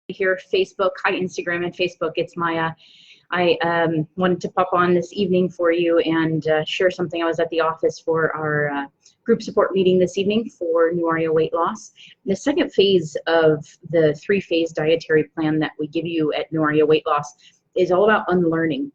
here, Facebook. Hi, Instagram and Facebook. It's Maya. I wanted to pop on this evening for you and share something. I was at the office for our group support meeting this evening for New Aria weight loss. The second phase of the three-phase dietary plan that we give you at New Aria weight loss is all about unlearning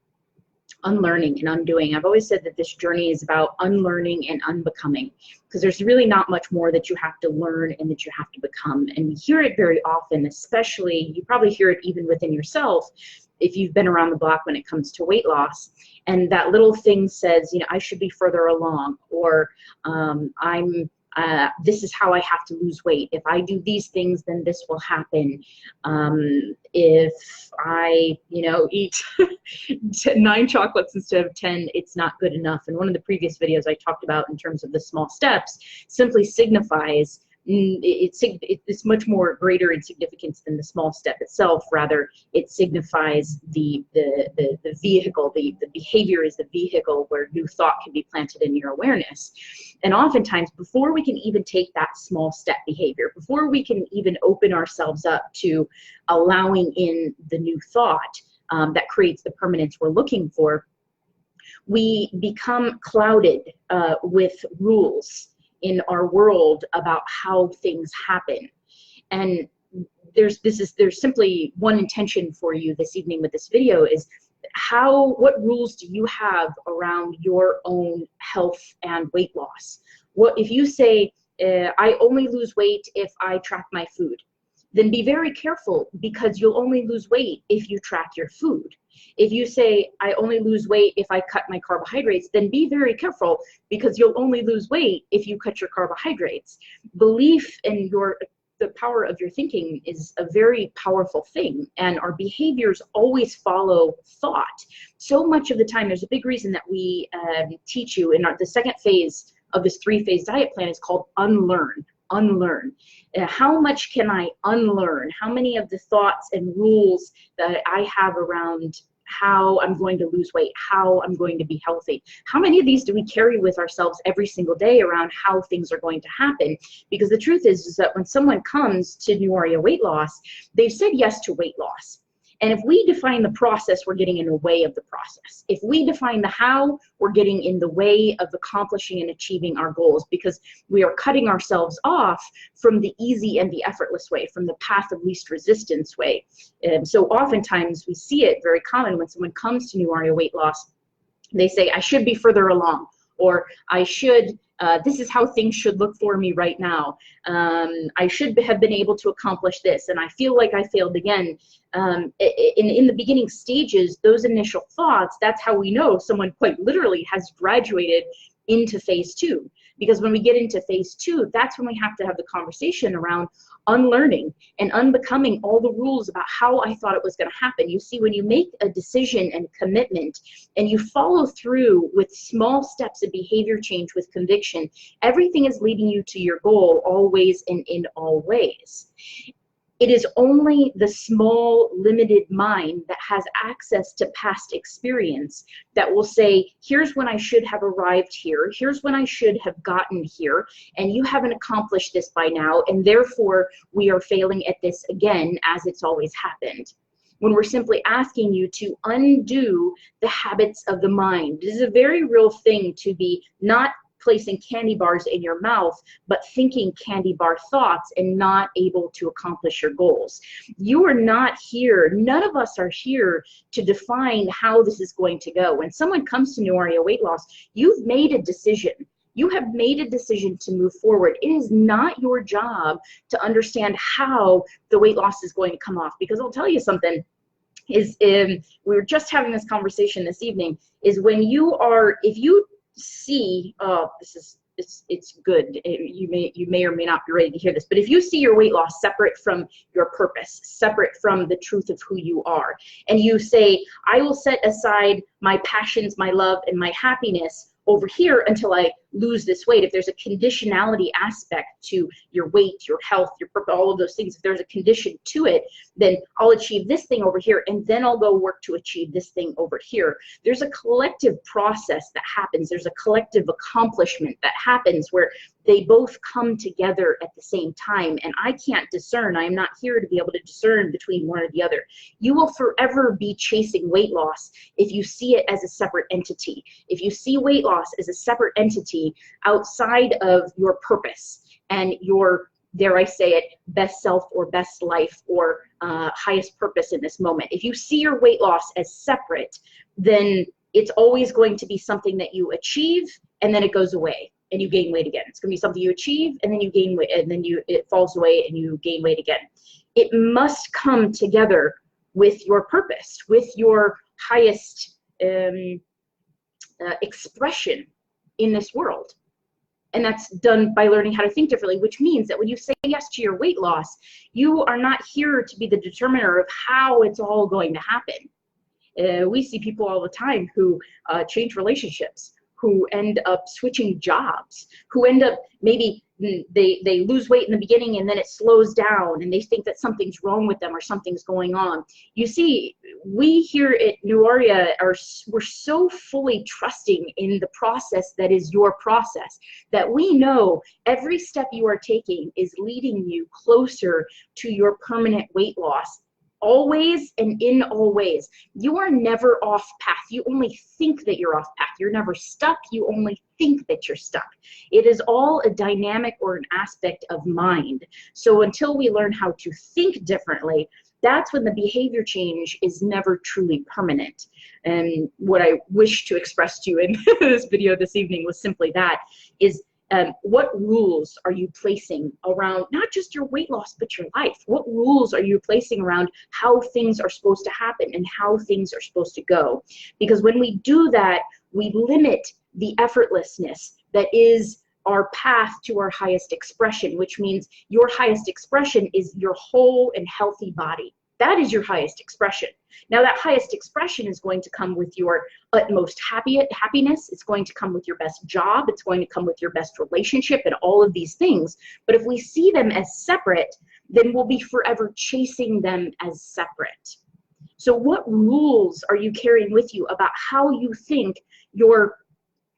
and undoing. I've always said that this journey is about unlearning and unbecoming, because there's really not much more that you have to learn and that you have to become. And we hear it very often, especially, you probably hear it even within yourself if you've been around the block when it comes to weight loss. And that little thing says, you know, I should be further along, or this is how I have to lose weight. If I do these things, then this will happen. If I, eat 9 chocolates instead of 10, it's not good enough. And one of the previous videos I talked about in terms of the small steps simply signifies it's much more greater in significance than the small step itself. Rather, it signifies the vehicle. The behavior is the vehicle where new thought can be planted in your awareness. And oftentimes, before we can even take that small step behavior, before we can even open ourselves up to allowing in the new thought that creates the permanence we're looking for, we become clouded with rules in our world about how things happen. And there's simply one intention for you this evening with this video is what rules do you have around your own health and weight loss? What if you say, I only lose weight if I track my food? Then be very careful, because you'll only lose weight if you track your food. If you say, I only lose weight if I cut my carbohydrates, then be very careful, because you'll only lose weight if you cut your carbohydrates. Belief in the power of your thinking is a very powerful thing, and our behaviors always follow thought. So much of the time, there's a big reason that we teach you in the second phase of this three-phase diet plan is called unlearn. How much can I unlearn? How many of the thoughts and rules that I have around how I'm going to lose weight, how I'm going to be healthy? How many of these do we carry with ourselves every single day around how things are going to happen? Because the truth is that when someone comes to New Aria weight loss, they've said yes to weight loss. And if we define the process, we're getting in the way of the process. If we define the how, we're getting in the way of accomplishing and achieving our goals, because we are cutting ourselves off from the easy and the effortless way, from the path of least resistance way. So oftentimes we see it very common when someone comes to New Aria weight loss, they say, I should be further along, or I should, this is how things should look for me right now. I should have been able to accomplish this, and I feel like I failed again. In the beginning stages, those initial thoughts, that's how we know someone quite literally has graduated into phase 2. Because when we get into phase 2, that's when we have to have the conversation around unlearning and unbecoming all the rules about how I thought it was going to happen. You see, when you make a decision and commitment and you follow through with small steps of behavior change with conviction, everything is leading you to your goal always and in all ways. It is only the small, limited mind that has access to past experience that will say, here's when I should have arrived here, here's when I should have gotten here, and you haven't accomplished this by now, and therefore we are failing at this again, as it's always happened. When we're simply asking you to undo the habits of the mind. This is a very real thing, to be not placing candy bars in your mouth, but thinking candy bar thoughts and not able to accomplish your goals. You are not here, none of us are here to define how this is going to go. When someone comes to New Aria weight loss, you've made a decision. You have made a decision to move forward. It is not your job to understand how the weight loss is going to come off, because I'll tell you something. We were just having this conversation this evening, is when if you see, it's good, you may or may not be ready to hear this, but if you see your weight loss separate from your purpose, separate from the truth of who you are, and you say, I will set aside my passions, my love, and my happiness over here until I lose this weight, if there's a conditionality aspect to your weight, your health, your purpose, all of those things, if there's a condition to it, then I'll achieve this thing over here, and then I'll go work to achieve this thing over here. There's a collective process that happens. There's a collective accomplishment that happens where they both come together at the same time, and I can't discern. I am not here to be able to discern between one or the other. You will forever be chasing weight loss if you see it as a separate entity. If you see weight loss as a separate entity outside of your purpose and your, dare I say it, best self or best life or highest purpose in this moment. If you see your weight loss as separate, then it's always going to be something that you achieve and then it goes away and you gain weight again. It's going to be something you achieve and then you gain weight, and then it falls away and you gain weight again. It must come together with your purpose, with your highest expression in this world. And that's done by learning how to think differently, which means that when you say yes to your weight loss, you are not here to be the determiner of how it's all going to happen. We see people all the time who change relationships, who end up switching jobs, who end up maybe they lose weight in the beginning and then it slows down and they think that something's wrong with them or something's going on. You see, we here at New Aria we're so fully trusting in the process that is your process that we know every step you are taking is leading you closer to your permanent weight loss. Always and in all ways. You are never off path. You only think that you're off path. You're never stuck. You only think that you're stuck. It is all a dynamic or an aspect of mind. So until we learn how to think differently, that's when the behavior change is never truly permanent. And what I wish to express to you in this video this evening was simply that, is what rules are you placing around not just your weight loss, but your life? What rules are you placing around how things are supposed to happen and how things are supposed to go? Because when we do that, we limit the effortlessness that is our path to our highest expression, which means your highest expression is your whole and healthy body. That is your highest expression. Now that highest expression is going to come with your utmost happiness. It's going to come with your best job. It's going to come with your best relationship and all of these things. But if we see them as separate, then we'll be forever chasing them as separate. So what rules are you carrying with you about how you think your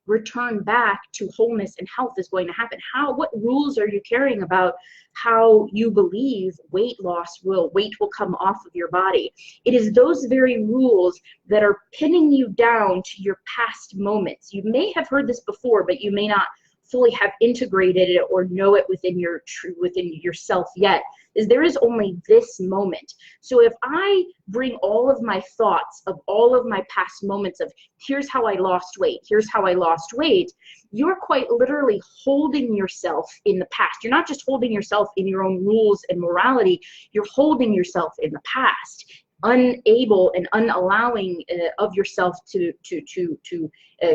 return back to wholeness and health is going to happen? What rules are you carrying about how you believe weight will come off of your body? It is those very rules that are pinning you down to your past moments. You may have heard this before, but you may not fully have integrated it or know it within yourself yet, is there is only this moment. So if I bring all of my thoughts of all of my past moments of here's how I lost weight, here's how I lost weight, you're quite literally holding yourself in the past. You're not just holding yourself in your own rules and morality, you're holding yourself in the past, unable and unallowing of yourself to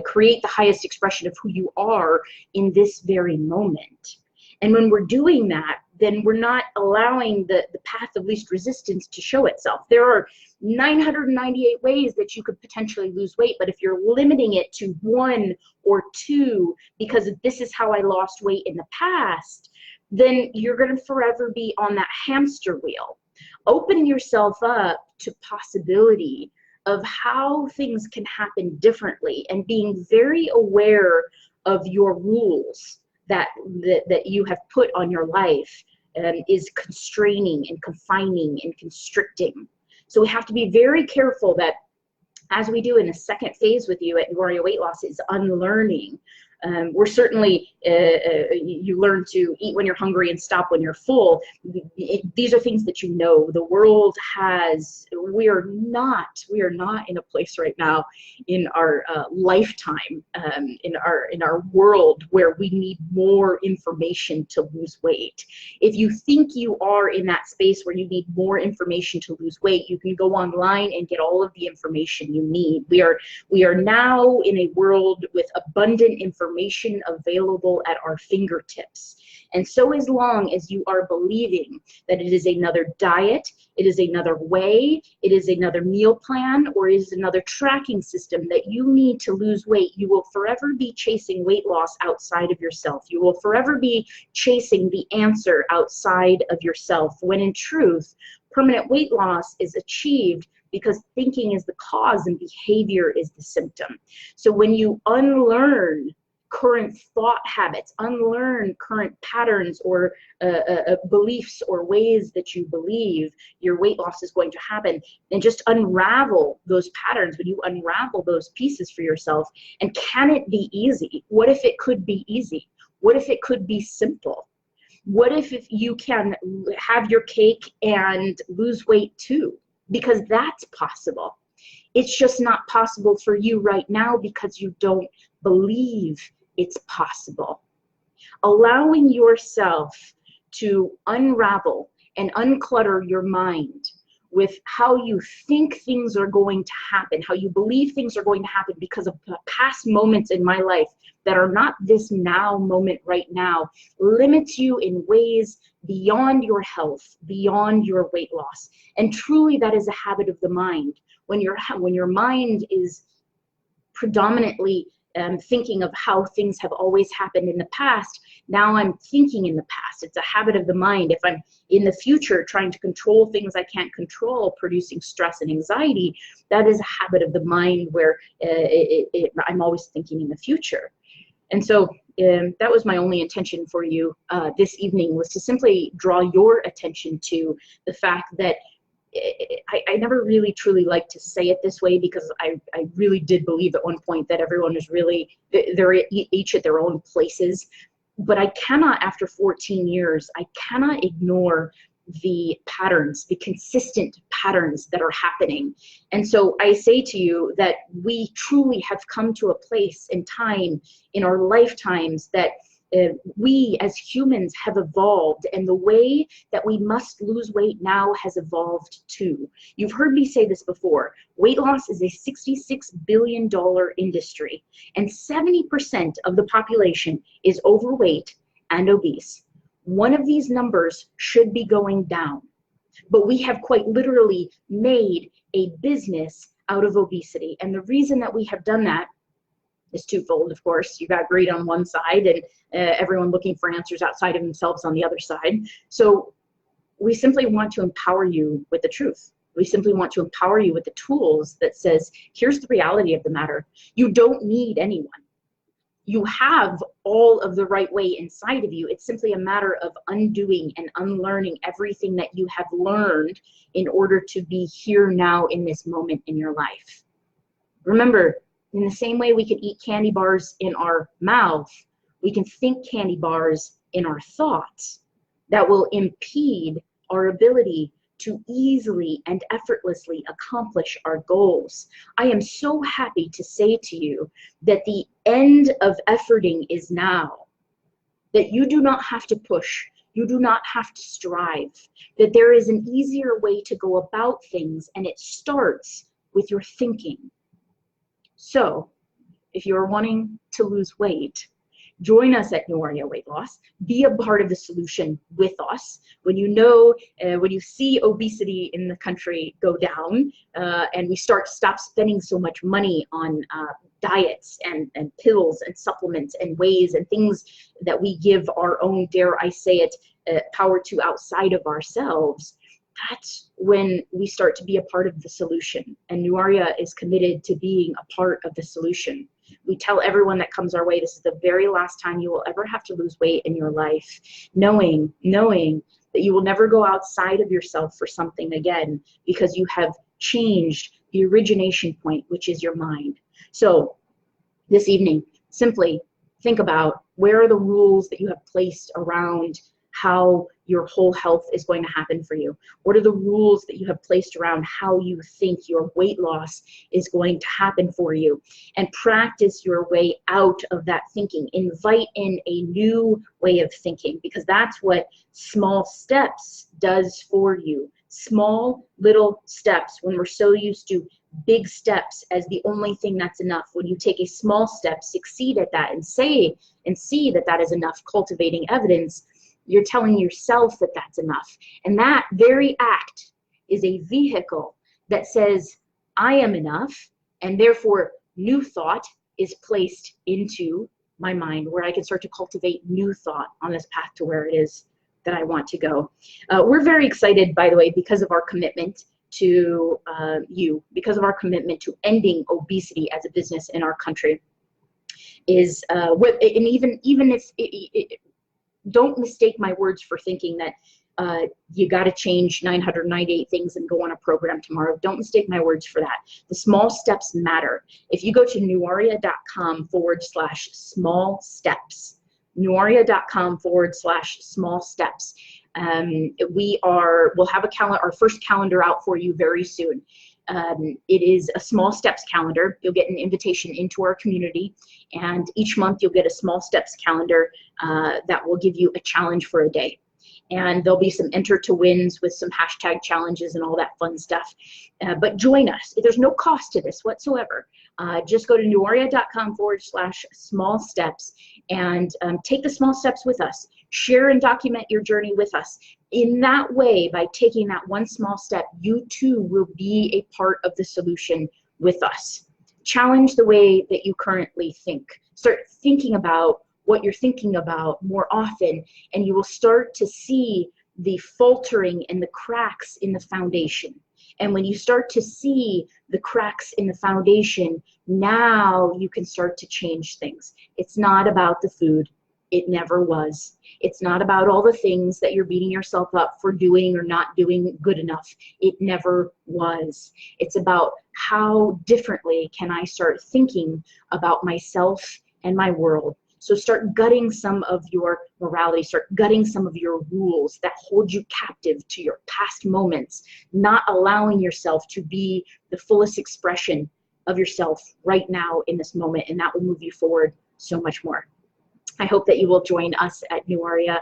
create the highest expression of who you are in this very moment. And when we're doing that, then we're not allowing the path of least resistance to show itself. There are 998 ways that you could potentially lose weight, but if you're limiting it to 1 or 2 because this is how I lost weight in the past, then you're going to forever be on that hamster wheel. Opening yourself up to possibility of how things can happen differently and being very aware of your rules that you have put on your life is constraining and confining and constricting. So we have to be very careful that, as we do in the second phase with you at New Aria Weight Loss, is unlearning. We're certainly, you learn to eat when you're hungry and stop when you're full. These are things that you know. The world has, we are not in a place right now in our lifetime, in our world where we need more information to lose weight. If you think you are in that space where you need more information to lose weight, you can go online and get all of the information you need. We are now in a world with abundant information available at our fingertips. And so as long as you are believing that it is another diet, it is another way, it is another meal plan, or it is another tracking system that you need to lose weight, you will forever be chasing weight loss outside of yourself. You will forever be chasing the answer outside of yourself, when in truth, permanent weight loss is achieved because thinking is the cause and behavior is the symptom. So when you unlearn current thought habits, unlearn current patterns or beliefs or ways that you believe your weight loss is going to happen, and just unravel those patterns, when you unravel those pieces for yourself, and can it be easy? What if it could be easy? What if it could be simple? What if you can have your cake and lose weight too? Because that's possible. It's just not possible for you right now because you don't believe it's possible. Allowing yourself to unravel and unclutter your mind with how you think things are going to happen, how you believe things are going to happen because of past moments in my life that are not this now moment right now, limits you in ways beyond your health, beyond your weight loss. And truly that is a habit of the mind. When your mind is predominantly thinking of how things have always happened in the past, now I'm thinking in the past. It's a habit of the mind. If I'm in the future trying to control things I can't control, producing stress and anxiety, that is a habit of the mind where I'm always thinking in the future. And so that was my only intention for you this evening, was to simply draw your attention to the fact that I never really truly like to say it this way, because I really did believe at one point that everyone is really, they're each at their own places. But I cannot, after 14 years, I cannot ignore the patterns, the consistent patterns that are happening. And so I say to you that we truly have come to a place in time in our lifetimes that we as humans have evolved, and the way that we must lose weight now has evolved too. You've heard me say this before. Weight loss is a $66 billion industry, and 70% of the population is overweight and obese. One of these numbers should be going down, but we have quite literally made a business out of obesity. And the reason that we have done that is twofold, of course. You've got greed on one side and everyone looking for answers outside of themselves on the other side. So we simply want to empower you with the truth. We simply want to empower you with the tools that says, here's the reality of the matter. You don't need anyone. You have all of the right way inside of you. It's simply a matter of undoing and unlearning everything that you have learned in order to be here now in this moment in your life. Remember, in the same way we can eat candy bars in our mouth, we can think candy bars in our thoughts that will impede our ability to easily and effortlessly accomplish our goals. I am so happy to say to you that the end of efforting is now, that you do not have to push, you do not have to strive, that there is an easier way to go about things, and it starts with your thinking. So, if you're wanting to lose weight, join us at Nuaria Weight Loss. Be a part of the solution with us. When you see obesity in the country go down, and we stop spending so much money on diets and pills and supplements and ways and things that we give our own, dare I say it, power to outside of ourselves, that's when we start to be a part of the solution. And Nuaria is committed to being a part of the solution. We tell everyone that comes our way, this is the very last time you will ever have to lose weight in your life, knowing that you will never go outside of yourself for something again, because you have changed the origination point, which is your mind. So this evening, simply think about, where are the rules that you have placed around how your whole health is going to happen for you? What are the rules that you have placed around how you think your weight loss is going to happen for you? And practice your way out of that thinking. Invite in a new way of thinking, because that's what small steps does for you. Small little steps, when we're so used to big steps as the only thing that's enough. When you take a small step, succeed at that, and see that that is enough, cultivating evidence, You're telling yourself that that's enough. And that very act is a vehicle that says, I am enough, and therefore new thought is placed into my mind, where I can start to cultivate new thought on this path to where it is that I want to go. We're very excited, by the way, because of our commitment to you, because of our commitment to ending obesity as a business in our country. Is and even if don't mistake my words for thinking that you got to change 998 things and go on a program tomorrow. Don't mistake my words for that. The small steps matter. If you go to nuaria.com/small steps, nuaria.com/small steps, we'll have our first calendar out for you very soon. It is a small steps calendar. You'll get an invitation into our community, and each month you'll get a small steps calendar that will give you a challenge for a day. And there'll be some enter to wins with some hashtag challenges and all that fun stuff. But join us. There's no cost to this whatsoever. Just go to nuaria.com/small steps and take the small steps with us. Share and document your journey with us. In that way, by taking that one small step, you too will be a part of the solution with us. Challenge the way that you currently think. Start thinking about what you're thinking about more often, and you will start to see the faltering and the cracks in the foundation. And when you start to see the cracks in the foundation, now you can start to change things. It's not about the food. It never was. It's not about all the things that you're beating yourself up for doing or not doing good enough. It never was. It's about how differently can I start thinking about myself and my world. So start gutting some of your morality, start gutting some of your rules that hold you captive to your past moments, not allowing yourself to be the fullest expression of yourself right now in this moment, and that will move you forward so much more. I hope that you will join us at New Aria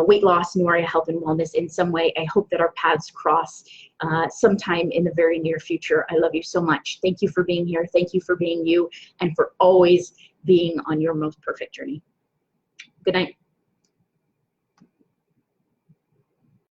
Weight Loss, New Aria Health and Wellness in some way. I hope that our paths cross sometime in the very near future. I love you so much. Thank you for being here. Thank you for being you, and for always being on your most perfect journey. Good night.